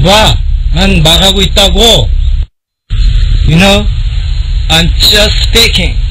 봐, 난 말하고 있다고. You know, I'm just speaking.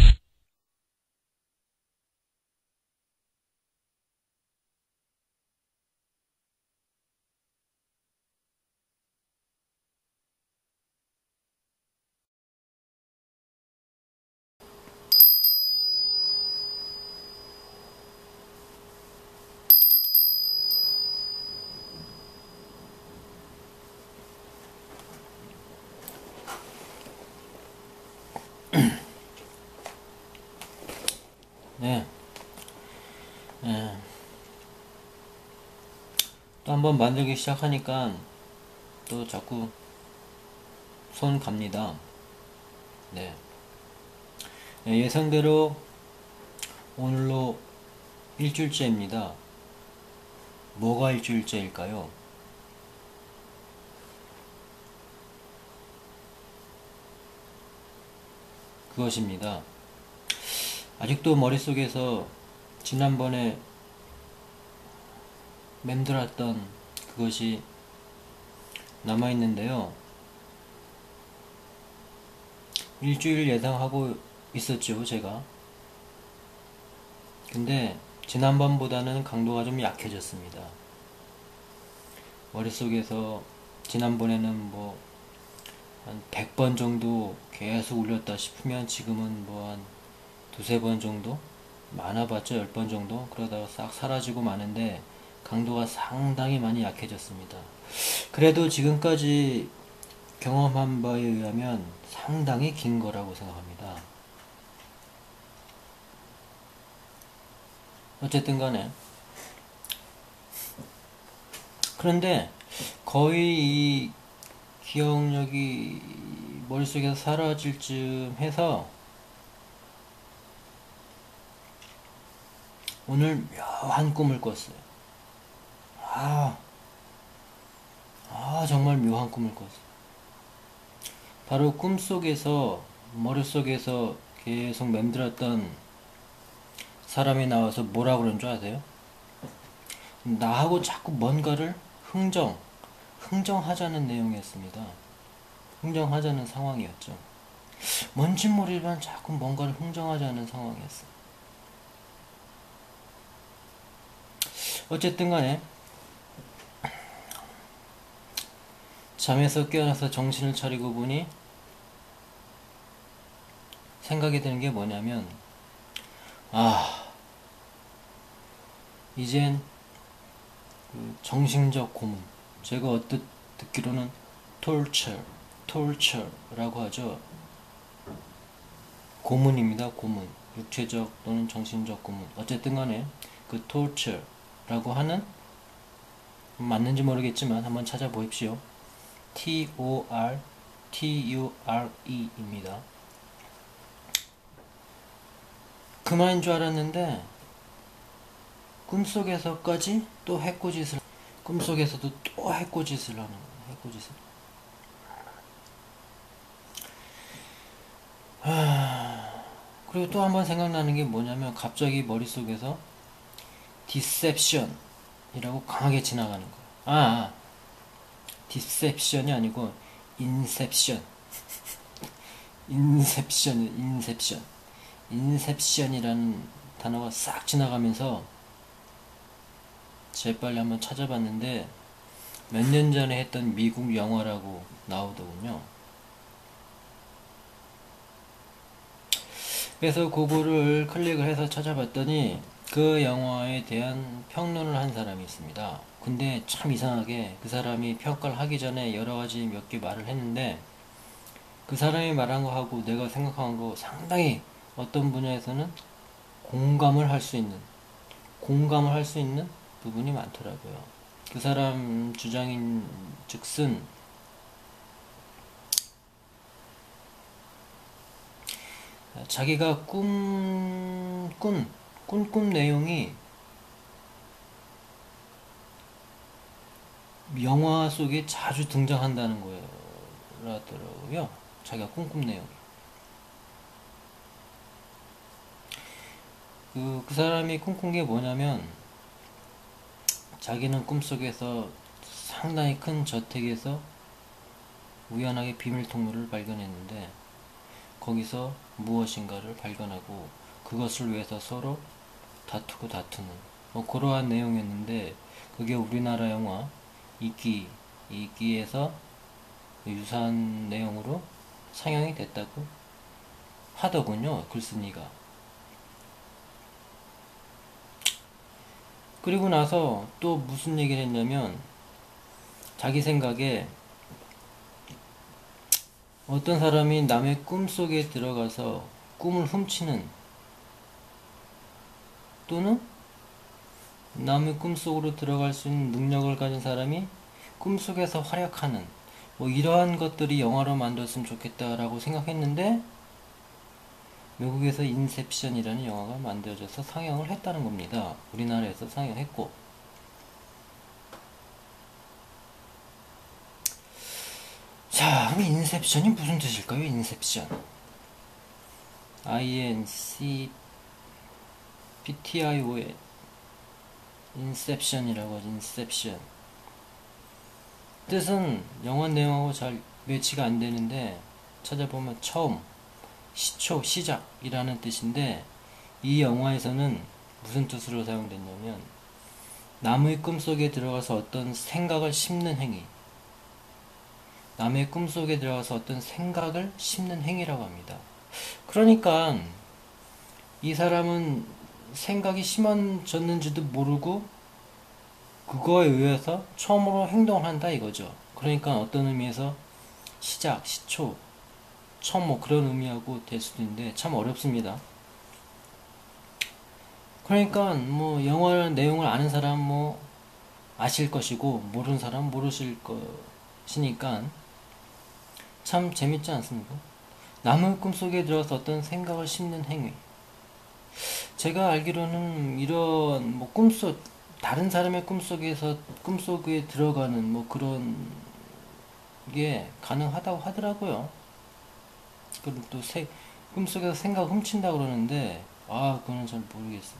네. 또 한번 만들기 시작하니까 또 자꾸 손 갑니다. 네. 예상대로 오늘로 일주일째입니다. 뭐가 일주일째일까요? 그것입니다. 아직도 머릿속에서 지난번에 맴돌았던 그것이 남아있는데요. 일주일 예상하고 있었죠, 제가. 근데 지난번보다는 강도가 좀 약해졌습니다. 머릿속에서 지난번에는 뭐 한 100번 정도 계속 울렸다 싶으면 지금은 뭐 한 두세 번 정도? 많아봤자 10번 정도? 그러다가 싹 사라지고 마는데 강도가 상당히 많이 약해졌습니다. 그래도 지금까지 경험한 바에 의하면 상당히 긴 거라고 생각합니다. 어쨌든 간에 그런데 거의 이 기억력이 머릿속에서 사라질 쯤 해서 오늘 묘한 꿈을 꿨어요. 정말 묘한 꿈을 꿨어요. 바로 꿈속에서 머릿속에서 계속 맴돌았던 사람이 나와서 뭐라 그런 줄 아세요? 나하고 자꾸 뭔가를 흥정하자는 내용이었습니다. 흥정하자는 상황이었죠. 뭔진 모르지만 자꾸 뭔가를 흥정하자는 상황이었어요. 어쨌든 간에 잠에서 깨어나서 정신을 차리고 보니 생각이 드는 게 뭐냐면 이젠 그 정신적 고문, 제가 어떻게 듣기로는 torture라고 하죠. 고문입니다. 고문. 육체적 또는 정신적 고문. 어쨌든 간에 그 torture라고 하는, 맞는지 모르겠지만 한번 찾아보십시오. Torture입니다. 그 말인 줄 알았는데 꿈속에서까지 또 해코짓을, 꿈속에서도 또 해코짓을 하는 거예요. 해코짓을. 그리고 또 한 번 생각나는 게 뭐냐면 갑자기 머릿속에서 디셉션이라고 강하게 지나가는 거예요. 디셉션이 아니고 인셉션. 인셉션이라는 단어가 싹 지나가면서 재빨리 한번 찾아봤는데 몇 년 전에 했던 미국 영화라고 나오더군요. 그래서 그거를 클릭을 해서 찾아봤더니 그 영화에 대한 평론을 한 사람이 있습니다. 근데 참 이상하게 그 사람이 평가를 하기 전에 여러 가지 몇 개 말을 했는데 그 사람이 말한 거하고 내가 생각한 거 상당히 어떤 분야에서는 공감을 할 수 있는 부분이 많더라고요. 그 사람 주장인 즉슨 자기가 꿈 내용이 영화 속에 자주 등장한다는 거라더라고요. 자기가 꿈 내용이. 그 사람이 꿈꾼 게 뭐냐면 자기는 꿈속에서 상당히 큰 저택에서 우연하게 비밀 통로를 발견했는데 거기서 무엇인가를 발견하고 그것을 위해서 서로 다투는 뭐 그러한 내용이었는데 그게 우리나라 영화 이기에서 유사한 내용으로 상영이 됐다고 하더군요. 글쓴이가. 그리고 나서 또 무슨 얘기를 했냐면 자기 생각에 어떤 사람이 남의 꿈속에 들어가서 꿈을 훔치는 또는 남의 꿈속으로 들어갈 수 있는 능력을 가진 사람이 꿈속에서 활약하는 뭐 이러한 것들이 영화로 만들었으면 좋겠다라고 생각했는데 미국에서 인셉션이라는 영화가 만들어져서 상영을 했다는 겁니다. 우리나라에서 상영했고 자, 그럼 인셉션이 무슨 뜻일까요? 인셉션 INCPTION 인셉션이라고 하죠. 인셉션 뜻은 영화 내용하고 잘 매치가 안 되는데 찾아보면 처음, 시초, 시작이라는 뜻인데 이 영화에서는 무슨 뜻으로 사용됐냐면 남의 꿈속에 들어가서 어떤 생각을 심는 행위 남의 꿈속에 들어가서 어떤 생각을 심는 행위라고 합니다. 그러니까 이 사람은 생각이 심어졌는지도 모르고 그거에 의해서 처음으로 행동을 한다 이거죠. 그러니까 어떤 의미에서 시작, 시초, 처음 뭐 그런 의미하고 될 수도 있는데 참 어렵습니다. 그러니까 뭐 영화 내용을 아는 사람 뭐 아실 것이고 모르는 사람 모르실 것이니까 참 재밌지 않습니까? 남의 꿈속에 들어서 어떤 생각을 심는 행위. 제가 알기로는 이런 뭐 다른 사람의 꿈속에 들어가는 뭐 그런 게 가능하다고 하더라고요. 그리고 또 꿈속에서 생각 훔친다 그러는데 그거는 잘 모르겠어요.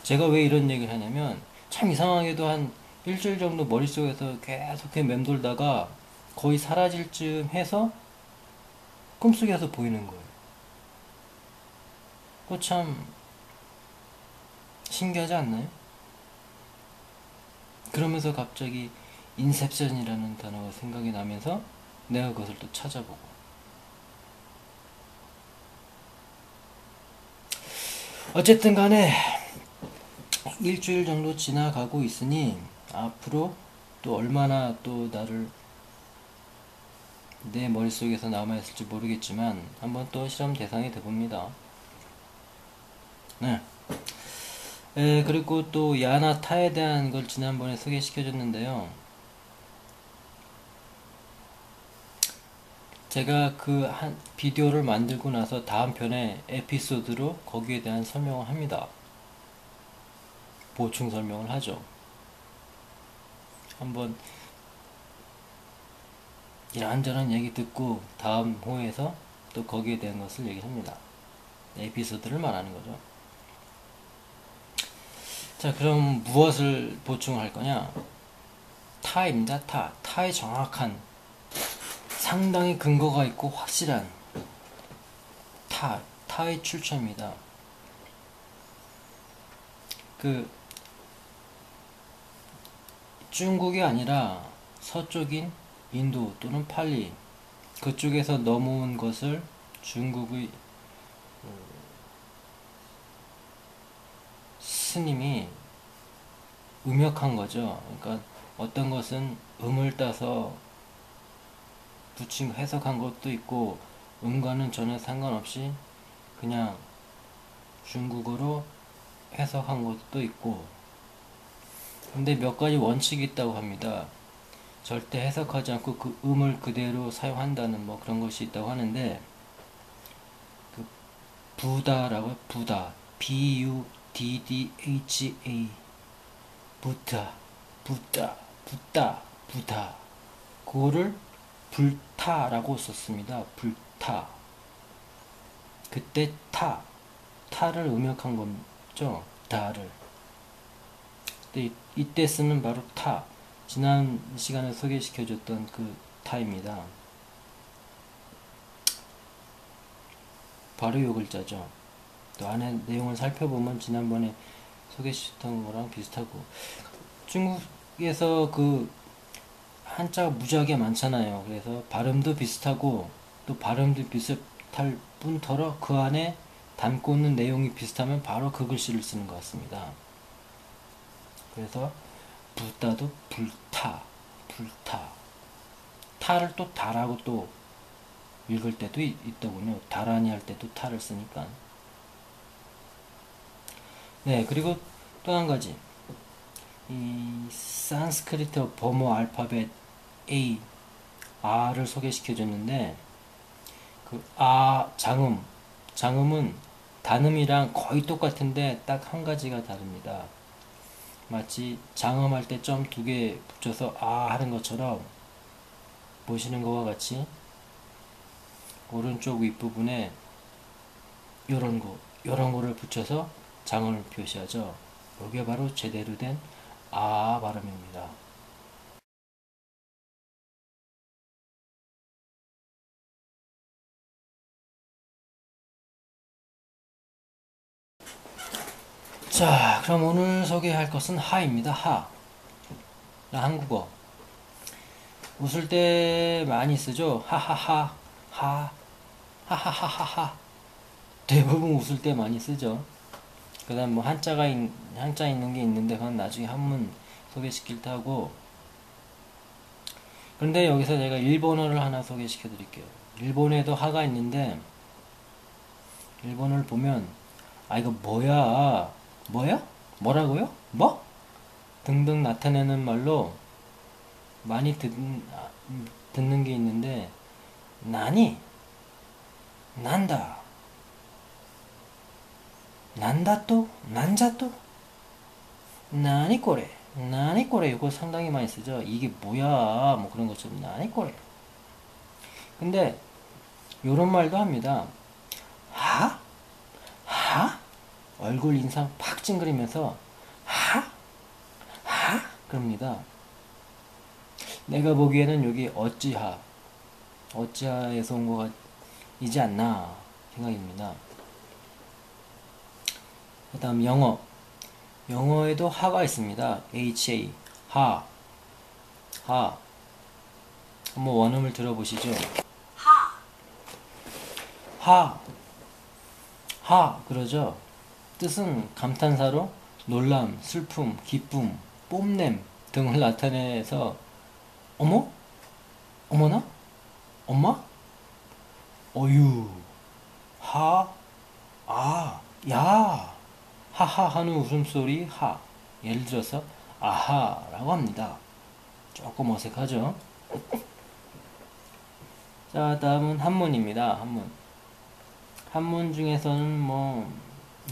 제가 왜 이런 얘기를 하냐면 참 이상하게도 한 일주일 정도 머릿속에서 계속 맴돌다가 거의 사라질 쯤 해서 꿈속에서 보이는 거예요. 그거 참 신기하지 않나요? 그러면서 갑자기 인셉션이라는 단어가 생각이 나면서 내가 그것을 또 찾아보고 어쨌든 간에 일주일 정도 지나가고 있으니 앞으로 또 얼마나 또 내 머릿속에서 남아있을지 모르겠지만 한번 또 실험 대상이 돼봅니다. 네. 그리고 또 야나 타에 대한 걸 지난번에 소개시켜줬는데요. 제가 그 비디오를 만들고 나서 다음 편에 에피소드로 거기에 대한 설명을 합니다. 보충 설명을 하죠. 한번 이런저런 얘기 듣고 다음 호에서 또 거기에 대한 것을 얘기합니다. 에피소드를 말하는 거죠. 자, 그럼 무엇을 보충할 거냐? 타입니다. 타의 정확한 상당히 근거가 있고 확실한 타의 출처입니다. 중국이 아니라 서쪽인 인도 또는 팔리 그쪽에서 넘어온 것을 중국의 스님이 음역한 거죠. 그러니까 어떤 것은 음을 따서 붙인 해석한 것도 있고 음과는 전혀 상관없이 그냥 중국어로 해석한 것도 있고 근데 몇 가지 원칙이 있다고 합니다. 절대 해석하지 않고 그 음을 그대로 사용한다는 뭐 그런 것이 있다고 하는데 그 부다라고 부다 B-U-D-D-H-A 부다 그거를 불타라고 썼습니다. 불타 그때 타를 음역한 거죠. 다를 근데 이때 쓰는 바로 지난 시간에 소개시켜줬던 그 타입니다. 바로 요 글자죠. 또 안에 내용을 살펴보면 지난번에 소개시켰던 거랑 비슷하고, 중국에서 그 한자가 무지하게 많잖아요. 그래서 발음도 비슷하고 또 발음도 비슷할 뿐더러 그 안에 담고 있는 내용이 비슷하면 바로 그 글씨를 쓰는 것 같습니다. 그래서 불다도 불타, 불타. 타를 또 다라고 또 읽을 때도 있더군요. 다라니 할 때도 타를 쓰니까. 네, 그리고 또 한 가지. 이 산스크리트 버모 알파벳 A, R을 소개시켜 줬는데, 그 장음은 단음이랑 거의 똑같은데 딱 한 가지가 다릅니다. 마치 장음할 때 점 두 개 붙여서 하는 것처럼 보시는 것과 같이 오른쪽 윗부분에 요런 거를 붙여서 장음을 표시하죠. 이게 바로 제대로 된 발음입니다. 자, 그럼 오늘 소개할 것은 하입니다. 한국어. 웃을 때 많이 쓰죠. 하하하하. 대부분 웃을 때 많이 쓰죠. 그 다음 뭐 한자 있는 게 있는데 그건 나중에 한문 소개시킬 테고. 그런데 여기서 제가 일본어를 하나 소개시켜 드릴게요. 일본에도 하가 있는데, 일본어를 보면 이거 뭐야? 뭐라고요? 뭐? 등등 나타내는 말로 많이 듣는 게 있는데, 나니? 난다. 난다 또? 난자 또? 나니 꼬레? 이거 상당히 많이 쓰죠. 이게 뭐야? 뭐 그런 것처럼 나니 꼬레. 근데 요런 말도 합니다. 하? 얼굴 인상 팍 찡그리면서 그럽니다. 내가 보기에는 여기 어찌하에서 온 거이지 않나 생각입니다. 그 다음 영어에도 하가 있습니다. HA, 하. 한번 원음을 들어보시죠. 하 그러죠. 뜻은 감탄사로 놀람, 슬픔, 기쁨, 뽐냄 등을 나타내서 어머나? 엄마? 어유, 야, 하하 하는 웃음소리 예를 들어서 아하라고 합니다. 조금 어색하죠? 자, 다음은 한문입니다. 한문 중에서는 뭐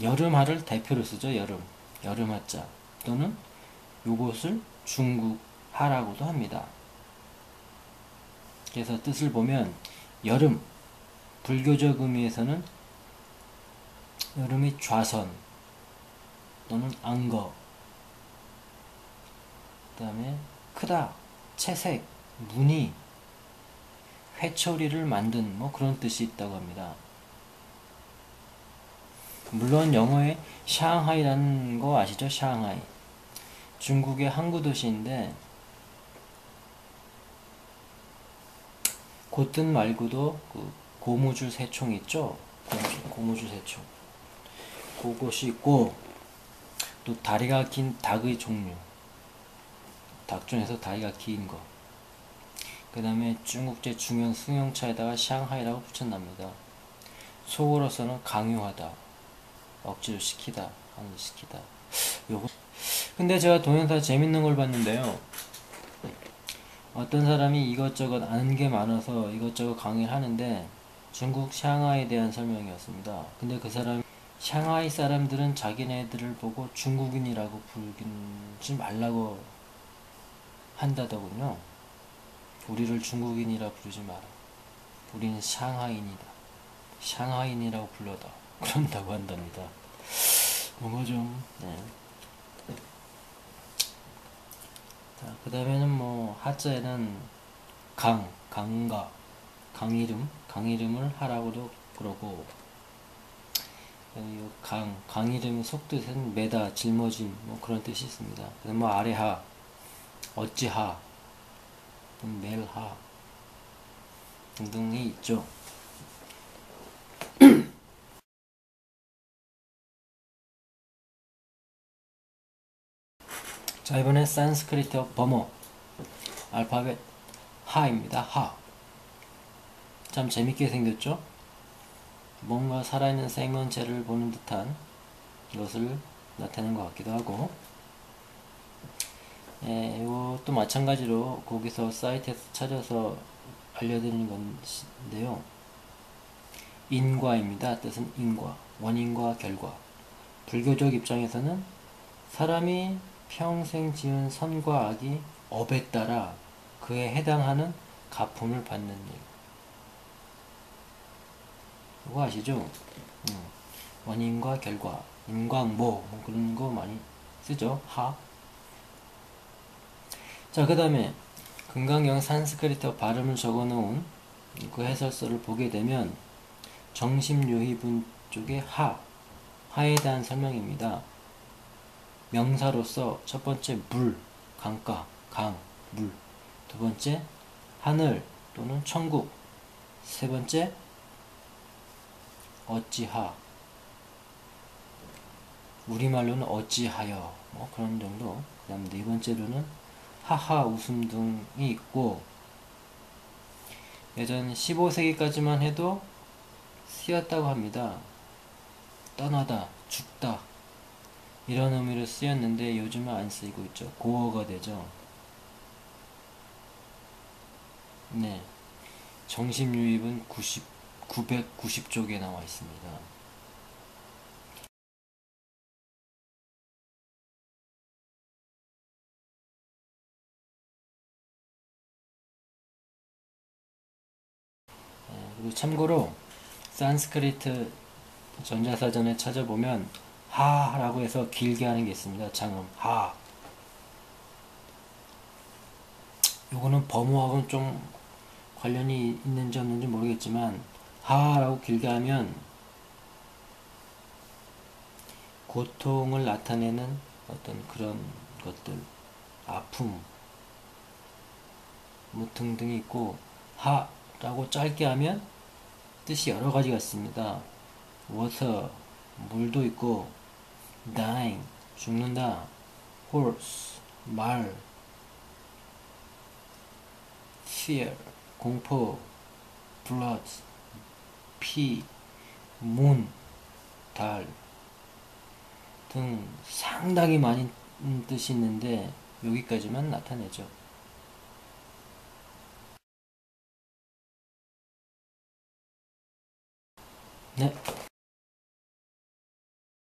여름하를 대표로 쓰죠. 여름 하자, 또는 요것을 중국하라고도 합니다. 그래서 뜻을 보면 여름, 불교적 의미에서는 여름이 좌선 또는 안거, 그 다음에 크다, 채색, 무늬, 회초리를 만든 뭐 그런 뜻이 있다고 합니다. 물론 영어에 샹하이라는 거 아시죠? 샹하이. 중국의 항구 도시인데, 그 뜻 말고도 그 고무줄 새총 있죠? 고무줄 새총. 그것이 있고, 또 다리가 긴 닭의 종류. 닭 중에서 다리가 긴 거. 그 다음에 중국제 중형 승용차에다가 샹하이라고 붙였답니다. 속어로서는 강요하다, 억지로 시키다, 요거. 근데 제가 동영상 재밌는 걸 봤는데요. 어떤 사람이 이것저것 아는 게 많아서 이것저것 강의를 하는데, 중국 샹하이에 대한 설명이었습니다. 근데 그 사람이 샹하이 사람들은 자기네들을 보고 중국인이라고 부르지 말라고 한다더군요. 우리를 중국인이라 부르지 마라. 우리는 샹하이인이라고 불러다. 그런다고 한답니다. 뭔가 좀 자, 그 다음에는 뭐 하자에는 강가, 강 이름을 하라고도 그러고, 강 이름의 속뜻은 매다, 짊어짐, 뭐 그런 뜻이 있습니다. 그다음 뭐 아래하, 어찌하, 멜하 등등이 있죠. 자, 이번엔 산스크리트 버머 알파벳 하입니다. 하. 참 재밌게 생겼죠? 뭔가 살아있는 생명체를 보는 듯한 것을 나타내는 것 같기도 하고, 이것도 마찬가지로 거기서 사이트에서 찾아서 알려드리는 건데요. 인과입니다. 뜻은 인과, 원인과 결과. 불교적 입장에서는 사람이 평생 지은 선과 악이 업에 따라 그에 해당하는 가품을 받는 일. 그거 아시죠? 원인과 결과, 인광보 뭐 그런 거 많이 쓰죠. 하. 자, 그 다음에 금강경 산스크리트 발음을 적어놓은 그 해설서를 보게 되면 정심요희분 쪽에 하에 대한 설명입니다. 명사로서 첫 번째 물, 강가, 물. 두 번째 하늘 또는 천국. 세 번째 어찌하. 우리말로는 어찌하여 뭐 그런 정도. 그 다음 네 번째로는 하하 웃음 등이 있고, 예전 15세기까지만 해도 쓰였다고 합니다. 떠나다, 죽다 이런 의미로 쓰였는데 요즘은 안 쓰이고 있죠. 고어가 되죠. 네, 정심유입은 990쪽에 나와 있습니다. 그리고 참고로 산스크리트 전자사전에 찾아보면 하라고 해서 길게 하는 게 있습니다. 장음 하. 요거는 범호하고는 좀 관련이 있는지 없는지 모르겠지만 하라고 길게 하면 고통을 나타내는 어떤 그런 것들, 아픔 뭐 등등이 있고, 하라고 짧게 하면 뜻이 여러 가지가 있습니다. water, 물도 있고, dying, 죽는다, horse, 말, fear, 공포, blood, 피, moon, 달 등 상당히 많은 뜻이 있는데 여기까지만 나타내죠. 네.